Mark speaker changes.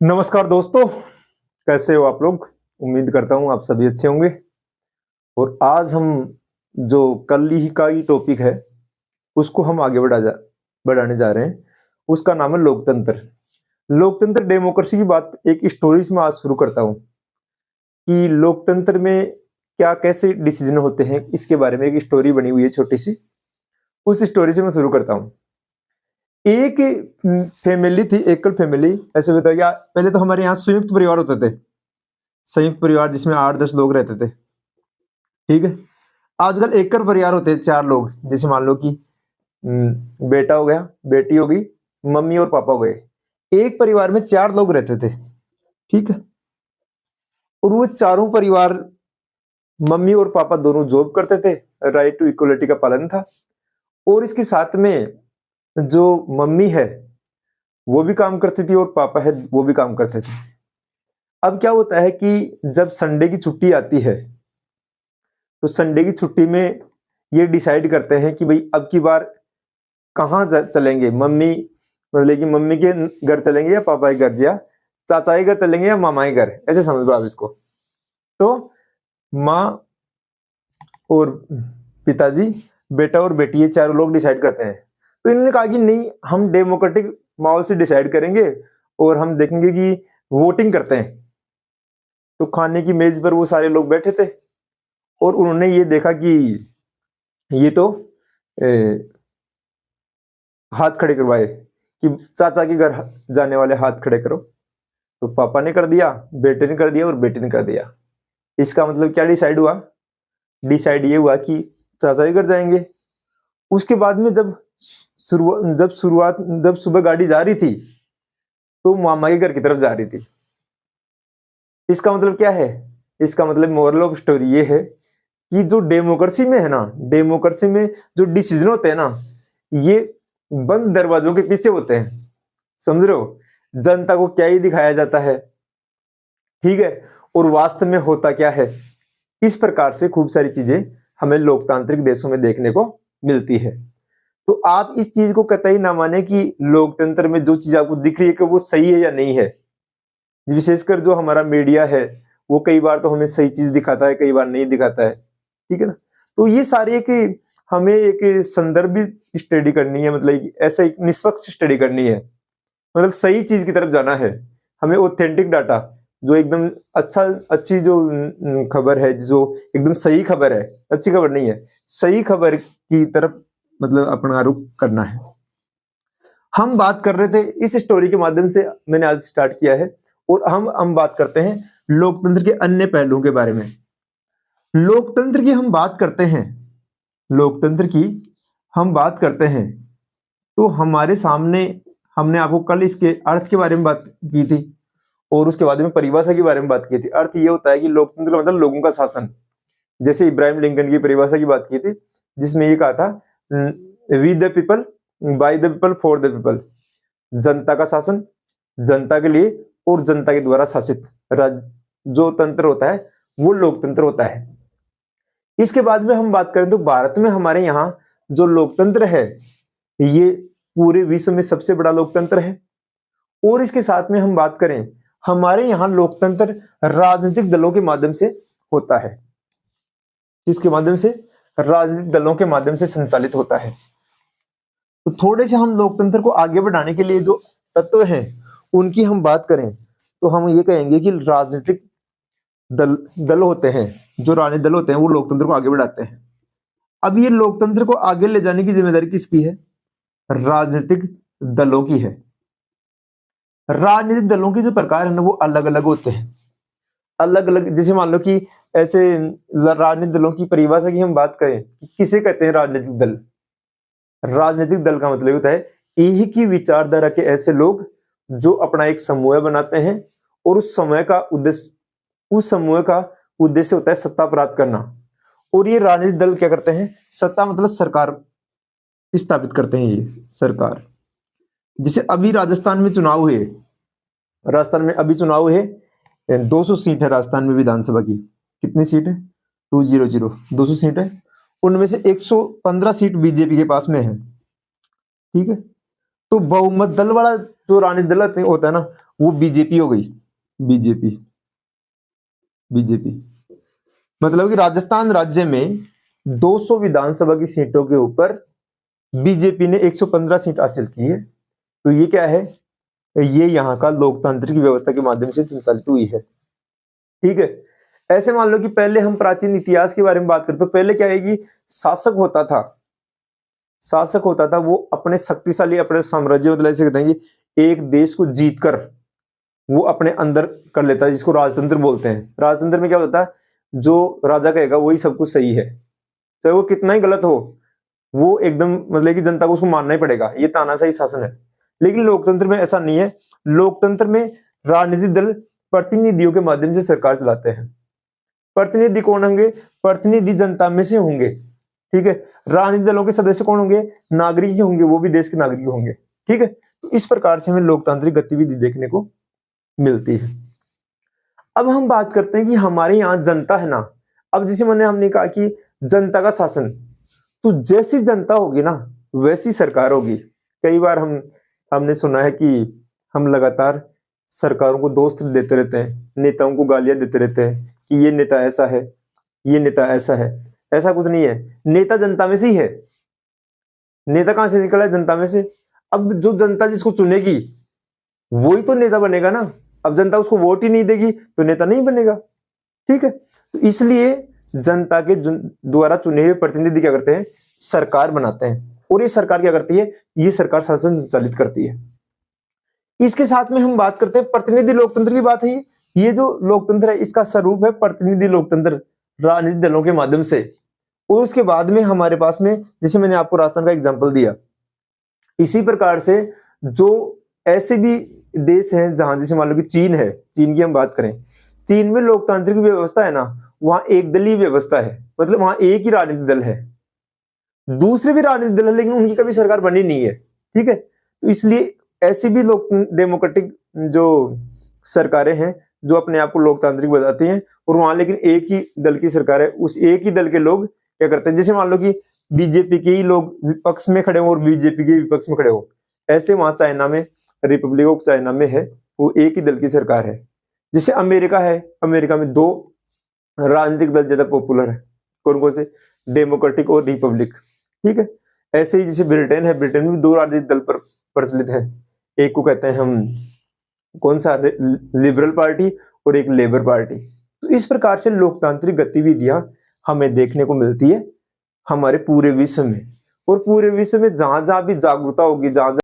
Speaker 1: नमस्कार दोस्तों, कैसे हो आप लोग। उम्मीद करता हूँ आप सभी अच्छे होंगे। और आज हम जो कल ही का ही टॉपिक है उसको हम आगे बढ़ाने जा रहे हैं। उसका नाम है लोकतंत्र। लोकतंत्र डेमोक्रेसी की बात एक स्टोरी से मैं आज शुरू करता हूँ कि लोकतंत्र में क्या कैसे डिसीजन होते हैं। इसके बारे में एक स्टोरी बनी हुई है छोटी सी, उस स्टोरी से मैं शुरू करता हूँ। एक फैमिली थी, एकल फैमिली। ऐसे बताया, पहले तो हमारे यहाँ संयुक्त परिवार होते थे, संयुक्त परिवार जिसमें 8-10 लोग रहते थे। ठीक है। आजकल एकल परिवार होते हैं, 4 लोग। जैसे मान लो कि बेटा हो गया, बेटी हो गई, मम्मी और पापा हो गए। एक परिवार में 4 लोग रहते थे। ठीक है। और वो चारों परिवार, मम्मी और पापा दोनों जॉब करते थे, राइट टू इक्वलिटी का पालन था। और इसके साथ में जो मम्मी है वो भी काम करती थी और पापा है वो भी काम करते थे। अब क्या होता है कि जब संडे की छुट्टी आती है तो संडे की छुट्टी में ये डिसाइड करते हैं कि भाई अब की बार कहाँ चलेंगे। मम्मी मतलब कि मम्मी के घर चलेंगे या पापा के घर, या चाचा के घर चलेंगे या मामा के घर, ऐसे समझ लो आप इसको। तो माँ और पिताजी, बेटा और बेटी, ये चारों लोग डिसाइड करते हैं। तो इन्होंने कहा कि नहीं, हम डेमोक्रेटिक माहौल से डिसाइड करेंगे और हम देखेंगे कि वोटिंग करते हैं। तो खाने की मेज पर वो सारे लोग बैठे थे और उन्होंने ये देखा कि ये तो हाथ खड़े करवाए कि चाचा के घर जाने वाले हाथ खड़े करो। तो पापा ने कर दिया, बेटे ने कर दिया और बेटी ने कर दिया। इसका मतलब क्या डिसाइड हुआ? डिसाइड ये हुआ कि चाचा के घर जाएंगे। उसके बाद में जब सुबह गाड़ी जा रही थी तो मामा के घर की तरफ जा रही थी। इसका मतलब क्या है? इसका मतलब मोरल ऑफ स्टोरी ये है कि जो डेमोक्रेसी में है ना, डेमोक्रेसी में जो डिसीजन होते हैं ना, ये बंद दरवाजों के पीछे होते हैं। समझ रहे हो? जनता को क्या ही दिखाया जाता है। ठीक है। और वास्तव में होता क्या है। इस प्रकार से खूब सारी चीजें हमें लोकतांत्रिक देशों में देखने को मिलती है। तो आप इस चीज को कतई ना माने कि लोकतंत्र में जो चीज आपको दिख रही है कि वो सही है या नहीं है। विशेषकर जो हमारा मीडिया है वो कई बार तो हमें सही चीज दिखाता है, कई बार नहीं दिखाता है। ठीक है ना। तो ये सारे एक हमें एक संदर्भ स्टडी करनी है, मतलब ऐसा एक निष्पक्ष स्टडी करनी है, मतलब सही चीज की तरफ जाना है हमें। ऑथेंटिक डाटा जो एकदम अच्छी जो खबर है, जो एकदम सही खबर है, अच्छी खबर नहीं है, सही खबर की तरफ मतलब अपना रुख करना है। हम बात कर रहे थे इस स्टोरी के माध्यम से, मैंने आज स्टार्ट किया है। और हम बात करते हैं लोकतंत्र के अन्य पहलुओं के बारे में। लोकतंत्र की हम बात करते हैं, लोकतंत्र की हम बात करते हैं तो हमारे सामने हमने आपको कल इसके अर्थ के बारे में बात की थी और उसके बाद में परिभाषा के बारे में बात की थी। अर्थ ये होता है कि लोकतंत्र का मतलब लोगों का शासन। जैसे इब्राहिम लिंकन की परिभाषा की बात की थी जिसमें ये कहा था, we the people, by the people, for the people. जनता का शासन, जनता के लिए और जनता के द्वारा शासित जो तंत्र होता है वो लोकतंत्र होता है। इसके बाद में हम बात करें तो भारत में हमारे यहाँ जो लोकतंत्र है ये पूरे विश्व में सबसे बड़ा लोकतंत्र है। और इसके साथ में हम बात करें, हमारे यहाँ लोकतंत्र राजनीतिक दलों के माध्यम से होता है। किसके माध्यम से? राजनीतिक दलों के माध्यम से संचालित होता है। तो थोड़े से हम लोकतंत्र को आगे बढ़ाने के लिए जो तत्व हैं उनकी हम बात करें तो हम ये कहेंगे कि राजनीतिक दल होते हैं, जो राजनीतिक दल होते हैं वो लोकतंत्र को आगे बढ़ाते हैं। अब ये लोकतंत्र को आगे ले जाने की जिम्मेदारी किसकी है? राजनीतिक दलों की है। राजनीतिक दलों के जो प्रकार है ना वो अलग अलग होते हैं, अलग अलग। जैसे मान लो कि ऐसे राजनीतिक दलों की परिभाषा की हम बात करें, किसे कहते हैं राजनीतिक दल? राजनीतिक दल का मतलब होता है एक ही विचारधारा के ऐसे लोग जो अपना एक समूह बनाते हैं और उस समूह का उद्देश्य होता है सत्ता प्राप्त करना। और ये राजनीतिक दल क्या करते हैं? सत्ता मतलब सरकार स्थापित करते हैं, ये सरकार। जैसे अभी राजस्थान में चुनाव हुए, राजस्थान में अभी चुनाव हुए, 200 सीट है राजस्थान में विधानसभा की। कितनी सीट है? 200 सीट है। उनमें से 115 सीट बीजेपी के पास में है। ठीक है। तो बहुमत दल वाला जो राजनीतिक दल होता है ना वो बीजेपी हो गई, बीजेपी। बीजेपी मतलब कि राजस्थान राज्य में 200 विधानसभा की सीटों के ऊपर बीजेपी ने 115 सीट हासिल की है। तो ये क्या है, ये यहाँ का लोकतांत्रिक व्यवस्था के माध्यम से संचालित हुई है। ठीक है, ऐसे मान लो कि पहले हम प्राचीन इतिहास के बारे में बात करते तो पहले क्या है कि शासक होता था, शासक होता था, वो अपने शक्तिशाली अपने साम्राज्य मतलब ऐसे कहते हैं कि एक देश को जीतकर वो अपने अंदर कर लेता है, जिसको राजतंत्र बोलते हैं। राजतंत्र में क्या होता है, जो राजा कहेगा वही सब कुछ सही है, चाहे वो कितना ही गलत हो, वो एकदम मतलब कि जनता को उसको मानना ही पड़ेगा, ये तानाशाही शासन है। लेकिन लोकतंत्र में ऐसा नहीं है। लोकतंत्र में राजनीतिक दल प्रतिनिधियों के माध्यम से सरकार चलाते हैं। प्रतिनिधि कौन होंगे, प्रतिनिधि जनता में से होंगे। ठीक है, राजनीतिक दलों के सदस्य कौन होंगे, नागरिक होंगे, वो भी देश के नागरिक होंगे। ठीक है, तो इस प्रकार से हमें लोकतांत्रिक गतिविधि देखने को मिलती है। अब हम बात करते हैं कि हमारे यहाँ जनता है ना, अब जैसे हमने कहा कि जनता का शासन, तो जैसी जनता होगी ना वैसी सरकार होगी। कई बार हमने सुना है कि हम लगातार सरकारों को दोस्त देते रहते हैं, नेताओं को गालियां देते रहते हैं कि ये नेता ऐसा है, ये नेता ऐसा है। ऐसा कुछ नहीं है, नेता जनता में से ही है। नेता कहां से निकला है, जनता में से। अब जो जनता जिसको चुनेगी वही तो नेता बनेगा ना। अब जनता उसको वोट ही नहीं देगी तो नेता नहीं बनेगा। ठीक है, तो इसलिए जनता के द्वारा चुने हुए प्रतिनिधि क्या करते हैं, सरकार बनाते हैं। और ये सरकार क्या करती है, ये सरकार शासन संचालित करती है। इसके साथ में हम बात करते हैं प्रतिनिधि लोकतंत्र की बात है। ये जो लोकतंत्र है इसका स्वरूप है प्रतिनिधि लोकतंत्र, राजनीतिक दलों के माध्यम से। और उसके बाद में हमारे पास में, जैसे मैंने आपको राजस्थान का एग्जांपल दिया, इसी प्रकार से जो ऐसे भी देश हैं जहां जैसे मान लो कि चीन है, चीन की हम बात करें, चीन में लोकतांत्रिक व्यवस्था है ना, वहां एक दलीय व्यवस्था है, मतलब वहां एक ही राजनीतिक दल है। दूसरे भी राजनीतिक दल है लेकिन उनकी कभी सरकार बनी नहीं है। ठीक है, तो इसलिए ऐसी भी लोक डेमोक्रेटिक जो सरकारें हैं जो अपने आप को लोकतांत्रिक बताती हैं, और वहां लेकिन एक ही दल की सरकार है। उस एक ही दल के लोग क्या करते हैं, जैसे मान लो कि बीजेपी के ही लोग विपक्ष में खड़े हो और बीजेपी के विपक्ष में खड़े हो, ऐसे वहां चाइना में, रिपब्लिक ऑफ चाइना में है, वो एक ही दल की सरकार है। जैसे अमेरिका है, अमेरिका में दो राजनीतिक दल ज्यादा पॉपुलर है, कौन कौन से, डेमोक्रेटिक और रिपब्लिक। ठीक है, ऐसे ही जैसे ब्रिटेन है, ब्रिटेन में दो राजनीतिक दल पर प्रचलित है, एक को कहते हैं हम कौन सा, लिबरल पार्टी, और एक लेबर पार्टी। तो इस प्रकार से लोकतांत्रिक गतिविधियां हमें देखने को मिलती है हमारे पूरे विश्व में। और पूरे विश्व में जहां जहां भी जागरूकता होगी, जहां